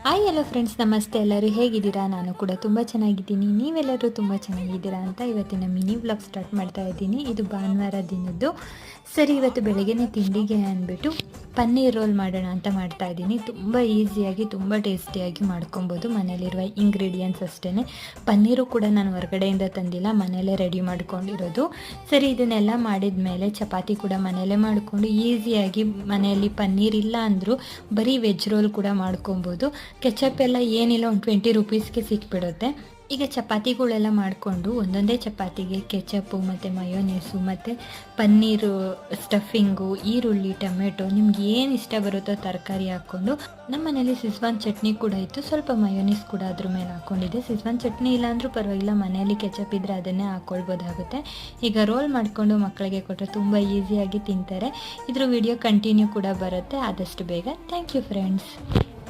Hi hello friends, ನಮಸ್ತೆ. ಎಲ್ಲರೂ ಹೇಗಿದ್ದೀರಾ? ನಾನು ಕೂಡ ತುಂಬ ಚೆನ್ನಾಗಿದ್ದೀನಿ. ನೀವೆಲ್ಲರೂ ತುಂಬ ಚೆನ್ನಾಗಿದ್ದೀರಾ ಅಂತ ಇವತ್ತಿನ ಮಿನಿ ವ್ಲಾಗ್ ಸ್ಟಾರ್ಟ್ ಮಾಡ್ತಾ ಇದ್ದೀನಿ. ಇದು ಭಾನುವಾರ ದಿನದ್ದು. ಸರಿ, ಇವತ್ತು ಬೆಳಗ್ಗೆನೇ ತಿಂಡಿಗೆ ಅಂದ್ಬಿಟ್ಟು ಪನ್ನೀರ್ ರೋಲ್ ಮಾಡೋಣ ಅಂತ ಮಾಡ್ತಾ ಇದ್ದೀನಿ. ತುಂಬ ಈಸಿಯಾಗಿ ತುಂಬ ಟೇಸ್ಟಿಯಾಗಿ ಮಾಡ್ಕೊಬೋದು. ಮನೇಲಿರುವ ಇಂಗ್ರೀಡಿಯೆಂಟ್ಸ್ ಅಷ್ಟೇ. ಪನ್ನೀರು ಕೂಡ ನಾನು ಹೊರಗಡೆಯಿಂದ ತಂದಿಲ್ಲ, ಮನೆಯಲ್ಲೇ ರೆಡಿ ಮಾಡ್ಕೊಂಡಿರೋದು. ಸರಿ, ಇದನ್ನೆಲ್ಲ ಮಾಡಿದ ಮೇಲೆ ಚಪಾತಿ ಕೂಡ ಮನೆಯಲ್ಲೇ ಮಾಡಿಕೊಂಡು ಈಸಿಯಾಗಿ ಮನೆಯಲ್ಲಿ ಪನ್ನೀರ್ ಇಲ್ಲ ಅಂದರೂ ಬರೀ ವೆಜ್ ರೋಲ್ ಕೂಡ ಮಾಡ್ಕೊಬೋದು. ಕೆಚಪ್ ಎಲ್ಲ ಏನಿಲ್ಲ, ಒಂದು 20 ರುಪೀಸ್ಗೆ ಸಿಕ್ಬಿಡುತ್ತೆ. ಈಗ ಚಪಾತಿಗಳೆಲ್ಲ ಮಾಡಿಕೊಂಡು ಒಂದೊಂದೇ ಚಪಾತಿಗೆ ಕೆಚಪ್ಪು ಮತ್ತು ಮಯೋನೀಸು ಮತ್ತು ಪನ್ನೀರು ಸ್ಟಫಿಂಗು, ಈರುಳ್ಳಿ, ಟೊಮೆಟೊ, ನಿಮ್ಗೆ ಏನು ಇಷ್ಟ ಬರುತ್ತೋ ತರಕಾರಿ ಹಾಕ್ಕೊಂಡು, ನಮ್ಮ ಮನೇಲಿ ಸಿಸ್ವಾನ್ ಚಟ್ನಿ ಕೂಡ ಇತ್ತು, ಸ್ವಲ್ಪ ಮಯೋನೀಸ್ ಕೂಡ ಅದ್ರ ಮೇಲೆ ಹಾಕ್ಕೊಂಡಿದ್ದೆ. ಸಿಸ್ವಾನ್ ಚಟ್ನಿ ಇಲ್ಲ ಅಂದರೂ ಪರವಾಗಿಲ್ಲ, ಮನೆಯಲ್ಲಿ ಕೆಚಪ್ ಇದ್ದರೆ ಅದನ್ನೇ ಹಾಕ್ಕೊಳ್ಬೋದಾಗುತ್ತೆ. ಈಗ ರೋಲ್ ಮಾಡಿಕೊಂಡು ಮಕ್ಕಳಿಗೆ ಕೊಟ್ಟರೆ ತುಂಬ ಈಸಿಯಾಗಿ ತಿಂತಾರೆ. ಇದ್ರ ವಿಡಿಯೋ ಕಂಟಿನ್ಯೂ ಕೂಡ ಬರುತ್ತೆ ಆದಷ್ಟು ಬೇಗ. Thank you friends.